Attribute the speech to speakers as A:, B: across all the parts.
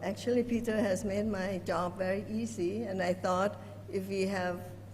A: actually, Peter has made my job very easy, and I thought if we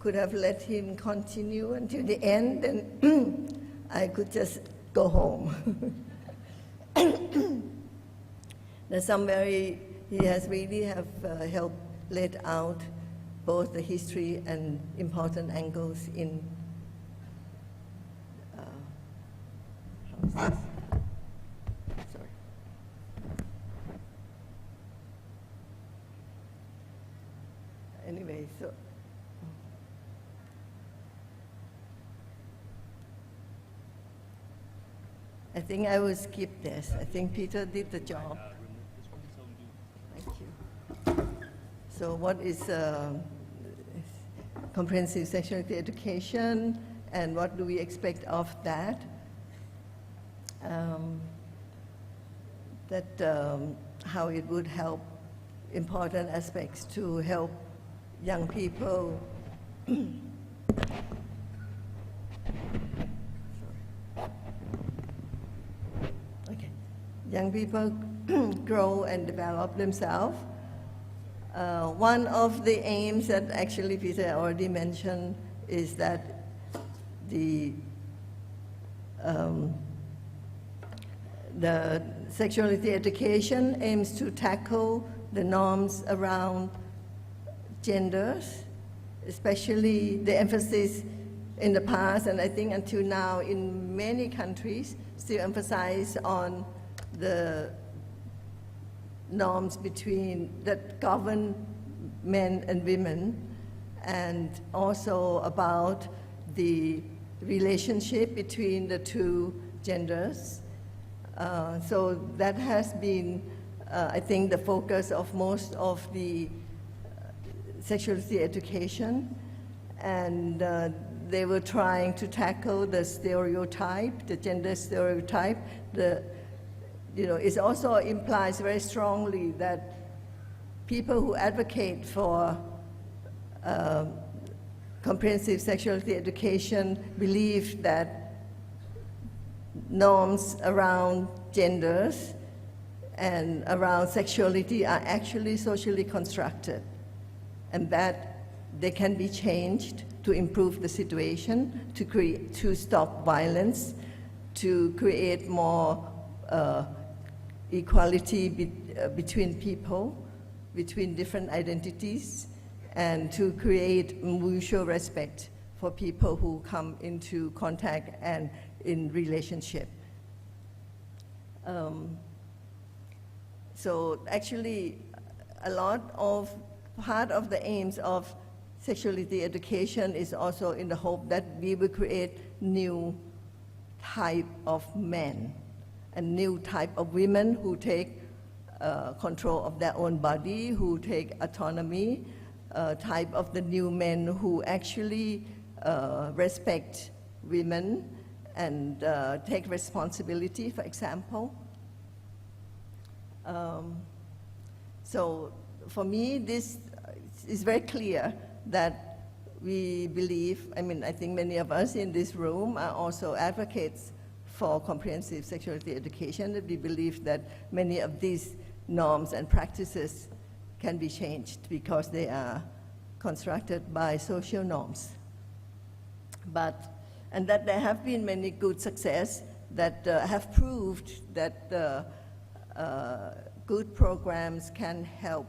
A: could have let him continue until the end, then I could just go home. There's he has really helped laid out both the history and important angles in how is this? Sorry. Anyway, so I think I will skip this. I think Peter did the job. Thank you. So what is comprehensive sexuality education, and what do we expect of that? How it would help important aspects to help young people young people grow and develop themselves. One of the aims that actually Peter already mentioned is that the sexuality education aims to tackle the norms around genders, especially the emphasis in the past, and I think until now in many countries, still emphasize on the norms that govern men and women, and also about the relationship between the two genders. So that has been, I think, the focus of most of the sexuality education, and they were trying to tackle the stereotype, the gender stereotype. It also implies very strongly that people who advocate for comprehensive sexuality education believe that norms around genders and around sexuality are actually socially constructed, and that they can be changed to improve the situation, to stop violence, to create more equality between people, between different identities, and to create mutual respect for people who come into contact and in relationship. So actually, part of the aims of sexuality education is also in the hope that we will create new type of men and new type of women who take control of their own body, who take autonomy, type of the new men who actually respect women and take responsibility, for example. So for me, this is very clear that we believe, I think many of us in this room are also advocates for comprehensive sexuality education, that we believe that many of these norms and practices can be changed because they are constructed by social norms. And that there have been many good success that have proved that good programs can help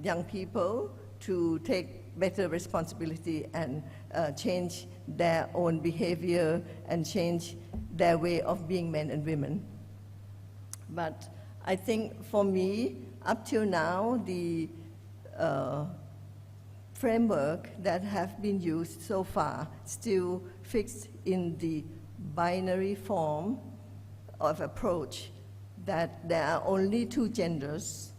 A: young people to take better responsibility and change their own behavior and change their way of being men and women. But I think for me, up till now, the framework that have been used so far still fixed in the binary form of approach that there are only two genders,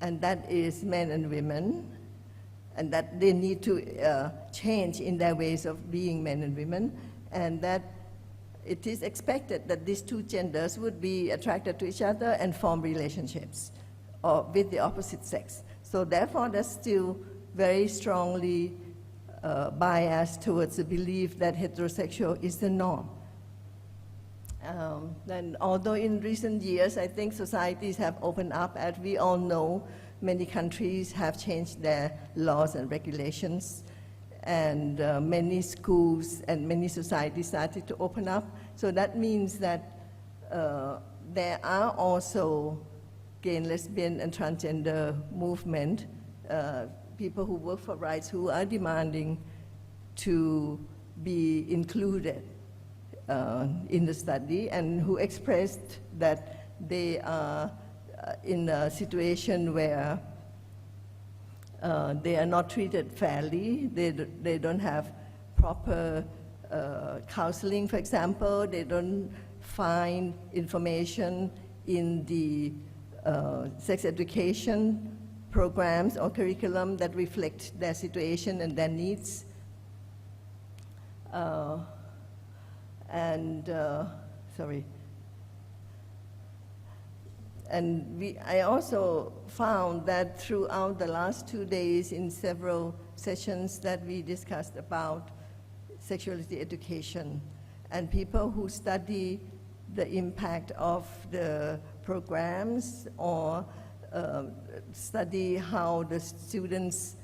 A: and that is men and women, and that they need to change in their ways of being men and women, and that it is expected that these two genders would be attracted to each other and form relationships with the opposite sex. So therefore, that's still very strongly biased towards the belief that heterosexual is the norm. And although in recent years, I think societies have opened up, as we all know, many countries have changed their laws and regulations, and many schools and many societies started to open up. So that means that there are also gay and lesbian and transgender movement, people who work for rights who are demanding to be included in the study, and who expressed that they are in a situation where they are not treated fairly. They don't have proper counseling, for example. They don't find information in the sex education programs or curriculum that reflect their situation and their needs. I also found that throughout the last 2 days in several sessions that we discussed about sexuality education, and people who study the impact of the programs or study how the students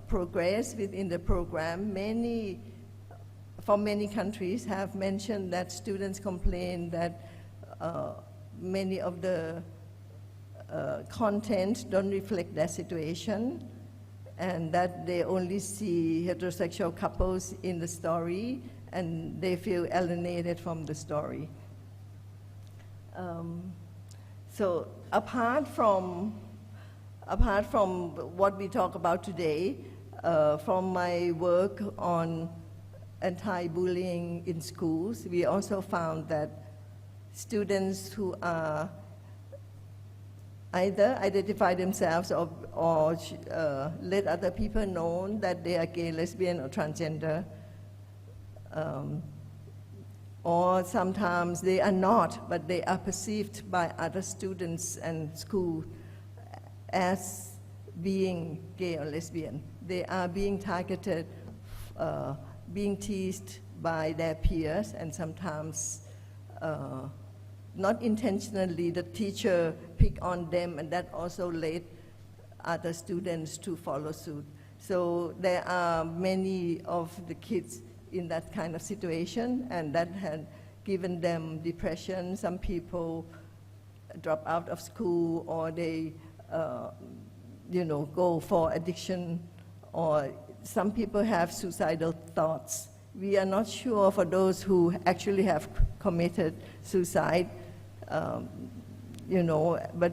A: progress within the program, from many countries have mentioned that students complain that many of the content don't reflect their situation, and that they only see heterosexual couples in the story, and they feel alienated from the story. So apart from what we talk about today, from my work on anti-bullying in schools, we also found that students who are either identify themselves or let other people know that they are gay, lesbian, or transgender, or sometimes they are not, but they are perceived by other students and school as being gay or lesbian. They are being targeted, being teased by their peers, and sometimes not intentionally, the teacher pick on them, and that also led other students to follow suit. So there are many of the kids in that kind of situation, and that had given them depression. Some people drop out of school, or they go for addiction, or some people have suicidal thoughts. We are not sure for those who actually have committed suicide, but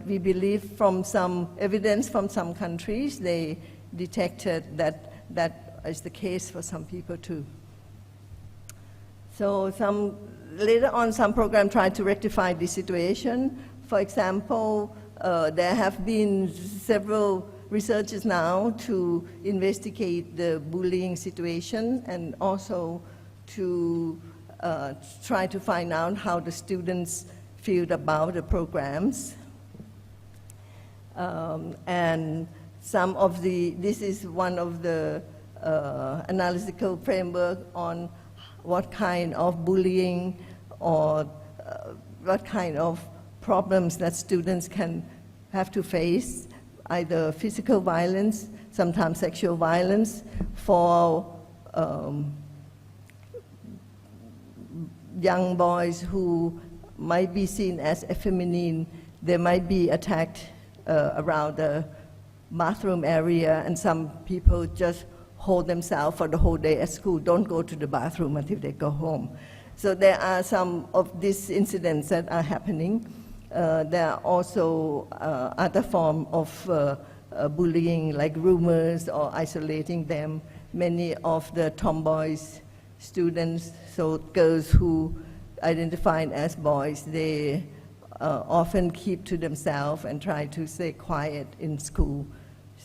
A: we believe from some evidence from some countries, they detected that that is the case for some people too. So later on, some programs tried to rectify this situation. For example, there have been several researchers now to investigate the bullying situation, and also to try to find out how the students feel about the programs. And this is one of the analytical framework on what kind of bullying or what kind of problems that students can have to face, either physical violence, sometimes sexual violence. For young boys who might be seen as effeminate, they might be attacked around the bathroom area, and some people just hold themselves for the whole day at school, don't go to the bathroom until they go home. So there are some of these incidents that are happening. There are also other forms of bullying, like rumors or isolating them. Many of the tomboys students, so girls who identify as boys, they often keep to themselves and try to stay quiet in school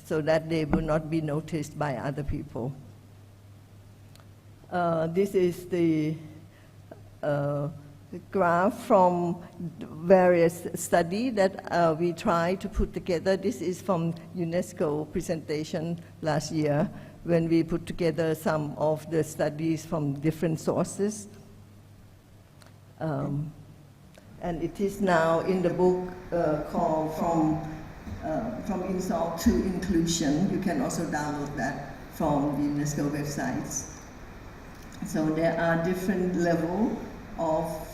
A: so that they will not be noticed by other people. This is the graph from various studies that we try to put together. This is from UNESCO presentation last year, when we put together some of the studies from different sources. And it is now in the book called From Insult to Inclusion. You can also download that from the UNESCO websites. So there are different levels of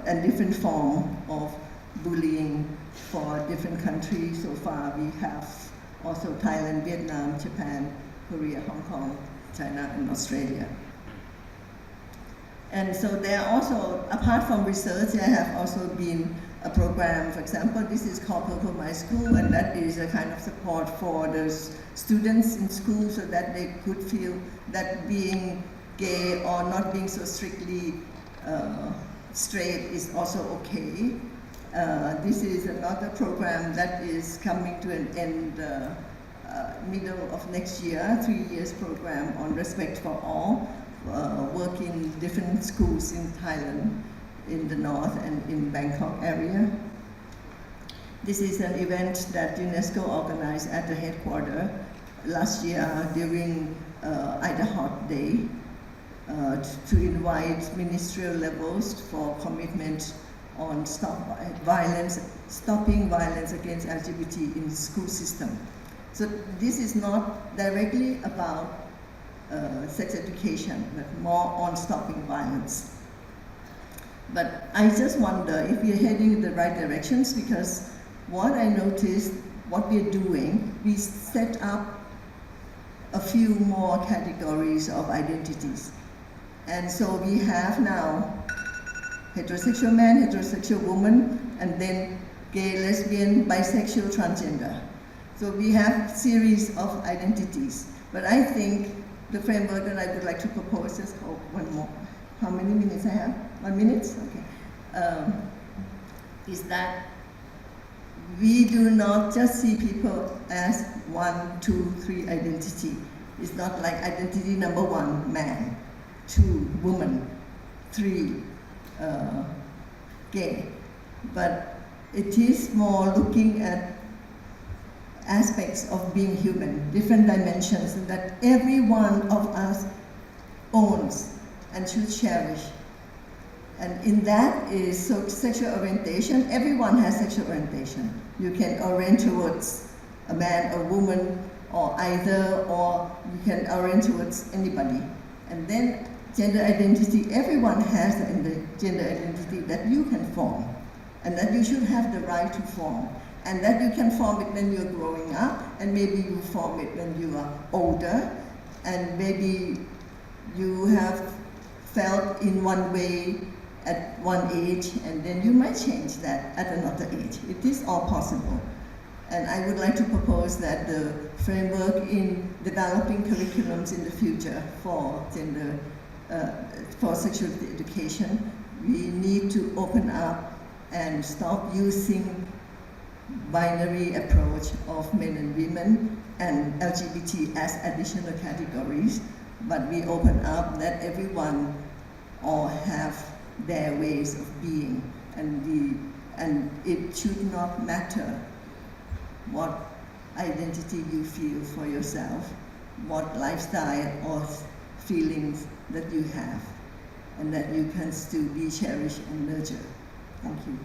A: and different forms of bullying for different countries. So far we have also Thailand, Vietnam, Japan, Korea, Hong Kong, China, and Australia. And so there are also, apart from research, there have also been a program, for example, this is called Purple My School, and that is a kind of support for the students in school so that they could feel that being gay or not being so strictly straight is also okay. This is another program that is coming to an end middle of next year, 3 years program on respect for all, work in different schools in Thailand, in the north and in Bangkok area. This is an event that UNESCO organized at the headquarters last year during Ida Hot Day to invite ministerial levels for commitment on stopping violence against LGBT in the school system. So this is not directly about sex education, but more on stopping violence. But I just wonder if we are heading in the right directions, because what I noticed, what we're doing, we set up a few more categories of identities. And so we have now heterosexual man, heterosexual woman, and then gay, lesbian, bisexual, transgender. So we have series of identities. But I think the framework that I would like to propose is, one more. How many minutes I have? 1 minute? Okay. Is that we do not just see people as 1, 2, 3 identity. It's not like identity number 1, man, 2, woman, 3, gay. But it is more looking at aspects of being human, different dimensions that every one of us owns and should cherish. And in that is sexual orientation. Everyone has sexual orientation. You can orient towards a man, a woman, or either, or you can orient towards anybody. And then gender identity, everyone has the gender identity that you can form, and that you should have the right to form. And that you can form it when you're growing up, and maybe you form it when you are older, and maybe you have felt in one way at one age, and then you might change that at another age. It is all possible. And I would like to propose that the framework in developing curriculums in the future for gender, for sexuality education, we need to open up and stop using binary approach of men and women and LGBT as additional categories, but we open up that everyone all have their ways of being, and it should not matter what identity you feel for yourself, what lifestyle or feelings that you have, and that you can still be cherished and nurtured. Thank you.